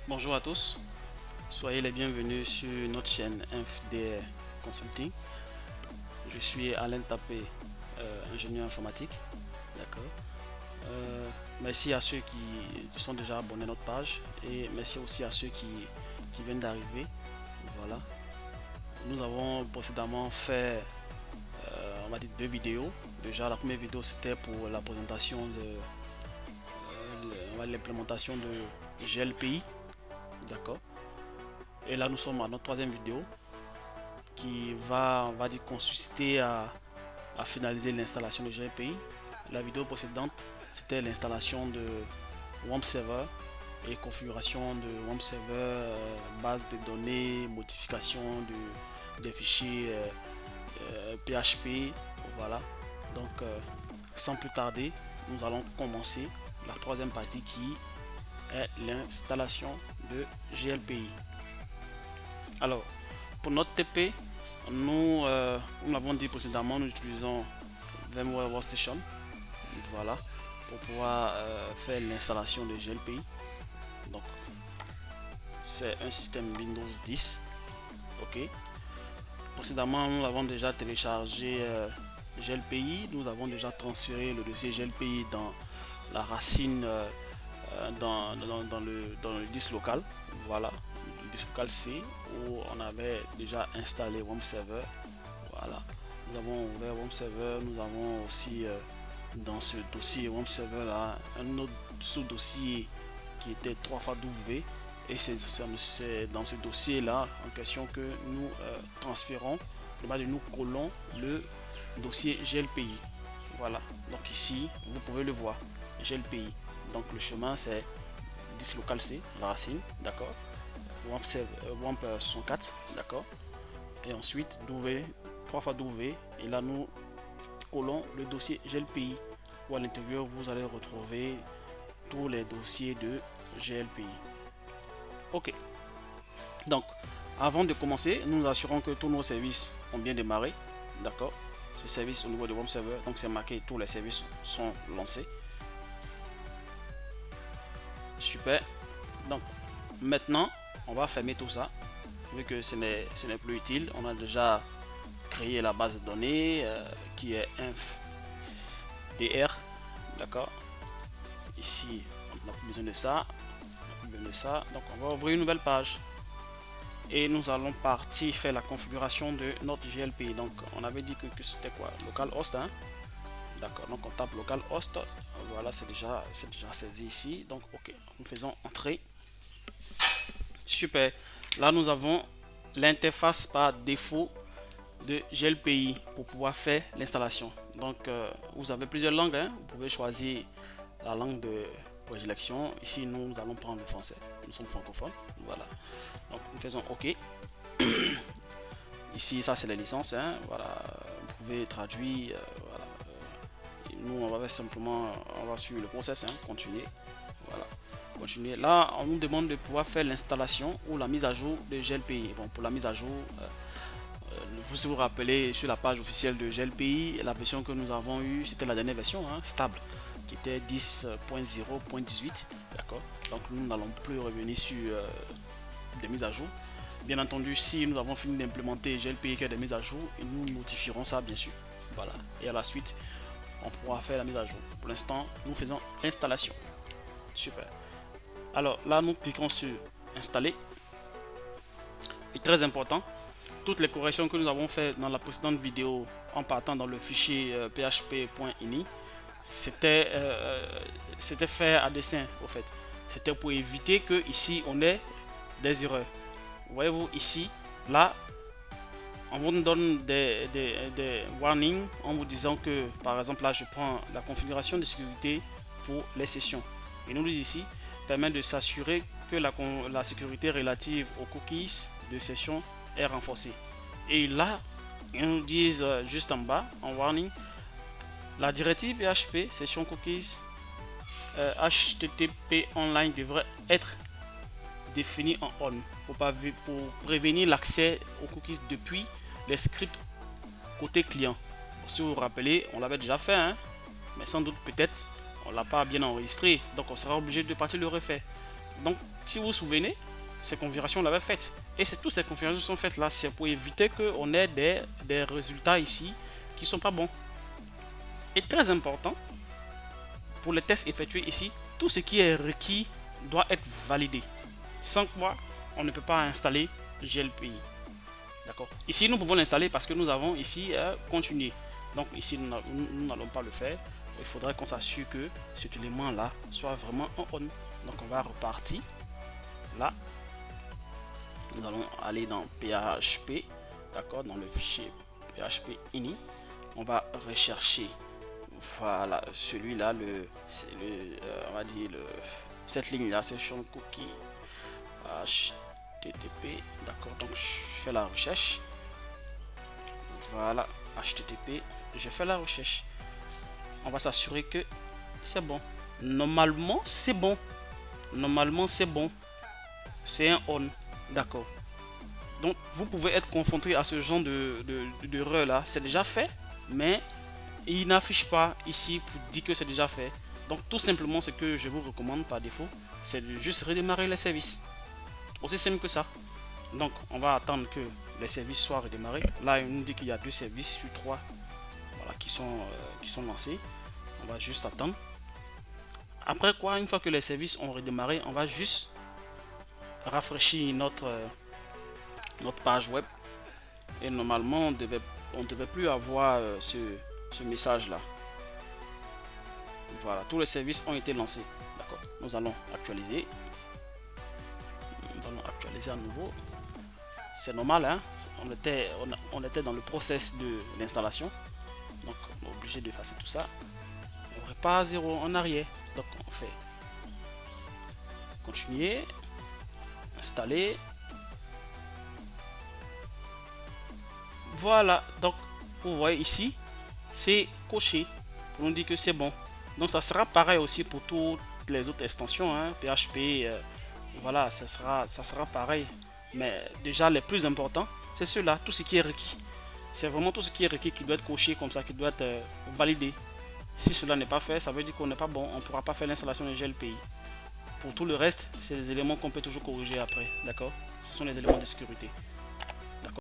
Bonjour à tous, soyez les bienvenus sur notre chaîne InfDR Consulting. Je suis Alain Tapé, ingénieur informatique. D'accord. Merci à ceux qui sont déjà abonnés à notre page et merci aussi à ceux qui viennent d'arriver. Voilà. Nous avons précédemment fait, on va dire, deux vidéos. Déjà, la première vidéo c'était pour la présentation de l'implémentation de GLPI. D'accord. Et là, nous sommes à notre troisième vidéo qui va, on va dire, consister à finaliser l'installation de GPI. La vidéo précédente, c'était l'installation de WAMP Server et configuration de WAMP Server, base de données, modification des fichiers PHP. Voilà. Donc, sans plus tarder, nous allons commencer la troisième partie qui est l'installation de GLPI. Alors, pour notre TP, nous l'avons dit précédemment, nous utilisons VMware Workstation. Voilà, pour pouvoir faire l'installation de GLPI. Donc, c'est un système Windows 10. Ok. Précédemment, nous avons déjà téléchargé GLPI. Nous avons déjà transféré le dossier GLPI dans la racine dans le disque local. Voilà, le disque local C où on avait déjà installé WAMP Server. Voilà, nous avons ouvert WAMP Server. Nous avons aussi dans ce dossier WAMP Server là un autre sous-dossier qui était 3 fois W et c'est dans ce dossier là en question que nous transférons, nous collons le dossier GLPI. Voilà, donc ici vous pouvez le voir, GLPI. Donc le chemin c'est disque local C, la racine, d'accord, WAMP 64, d'accord, et ensuite W, 3 fois W, et là nous collons le dossier GLPI où à l'intérieur vous allez retrouver tous les dossiers de GLPI. Ok, donc avant de commencer, nous nous assurons que tous nos services ont bien démarré. D'accord, ce service au niveau de WAMP Server, donc c'est marqué tous les services sont lancés. Super. Donc maintenant on va fermer tout ça vu que ce n'est plus utile. On a déjà créé la base de données qui est infdr. D'accord, ici on n'a plus besoin de ça, donc on va ouvrir une nouvelle page et nous allons partir faire la configuration de notre GLPI. Donc on avait dit que c'était quoi, localhost, hein? D'accord, donc on tape localhost. Voilà, c'est déjà saisi ici. Donc ok, nous faisons entrer. Super, là nous avons l'interface par défaut de GLPI pour pouvoir faire l'installation. Donc vous avez plusieurs langues, hein? Vous pouvez choisir la langue de prédilection. Ici nous allons prendre le français, nous sommes francophones. Voilà, donc nous faisons ok. Ici ça c'est les licences, hein? Voilà, vous pouvez traduire. Voilà. Et nous on va simplement, on va suivre le process, hein? Continuer. Voilà, continuer. Là on nous demande de pouvoir faire l'installation ou la mise à jour de GLPI. Bon, pour la mise à jour, vous vous rappelez sur la page officielle de GLPI, la version que nous avons eue c'était la dernière version, hein, stable, qui était 10.0.18. D'accord, donc nous n'allons plus revenir sur des mises à jour. Bien entendu, si nous avons fini d'implémenter GLPI qui a des mises à jour, nous notifierons ça bien sûr. Voilà, et à la suite on pourra faire la mise à jour. Pour l'instant nous faisons installation. Super. Alors là nous cliquons sur installer. Et très important, toutes les corrections que nous avons fait dans la précédente vidéo en partant dans le fichier php.ini, c'était fait à dessein au fait. C'était pour éviter que ici on ait des erreurs. Voyez-vous ici, là, on vous donne des warnings en vous disant que par exemple là je prends la configuration de sécurité pour les sessions. Et nous ici permet de s'assurer que la sécurité relative aux cookies de session est renforcée. Et là, ils nous disent juste en bas, en warning, la directive PHP session cookies HTTP online devrait être définie en on pour prévenir l'accès aux cookies depuis les scripts côté client. Si vous vous rappelez, on l'avait déjà fait, hein, mais sans doute peut-être on l'a pas bien enregistré, donc on sera obligé de partir le refaire. Donc si vous vous souvenez, ces configurations on l'avait faites. Et toutes ces configurations sont faites là, c'est pour éviter qu'on ait des résultats ici qui sont pas bons. Et très important, pour les tests effectués ici, tout ce qui est requis doit être validé. Sans quoi, on ne peut pas installer GLPI. D'accord. Ici, nous pouvons l'installer parce que nous avons ici continuer. Donc ici, nous n'allons pas le faire. Il faudrait qu'on s'assure que cet élément là soit vraiment en on. Donc on va repartir là. Nous allons aller dans PHP, d'accord, dans le fichier PHP ini. On va rechercher, voilà, celui-là, on va dire cette ligne là, session cookie HTTP, d'accord. Donc je fais la recherche. Voilà, HTTP, je fais la recherche. On va s'assurer que c'est bon. Normalement, c'est bon. Normalement, c'est bon. C'est un on. D'accord. Donc, vous pouvez être confronté à ce genre d'erreur là. C'est déjà fait, mais il n'affiche pas ici pour dire que c'est déjà fait. Donc, tout simplement, ce que je vous recommande par défaut, c'est de juste redémarrer les services. Aussi simple que ça. Donc, on va attendre que les services soient redémarrés. Là, il nous dit qu'il y a 2 services sur 3, voilà, qui sont lancés. On va juste attendre. Après quoi, une fois que les services ont redémarré, on va juste rafraîchir notre page web. Et normalement, on ne devait plus avoir ce message là. Voilà, tous les services ont été lancés. D'accord. Nous allons actualiser. Nous allons actualiser à nouveau. C'est normal, hein? On était dans le process de l'installation. Donc on est obligé d'effacer tout ça. On repart à 0 en arrière. Donc on fait continuer, installer. Voilà, donc vous voyez ici, c'est coché pour nous dire que c'est bon. Donc ça sera pareil aussi pour toutes les autres extensions, hein, PHP, voilà, ça sera pareil. Mais déjà les plus importants, c'est ceux-là, tout ce qui est requis. C'est vraiment tout ce qui est requis qui doit être coché comme ça, qui doit être validé. Si cela n'est pas fait, ça veut dire qu'on n'est pas bon, on ne pourra pas faire l'installation de GLPI. Pour tout le reste, c'est des éléments qu'on peut toujours corriger après, d'accord? Ce sont les éléments de sécurité.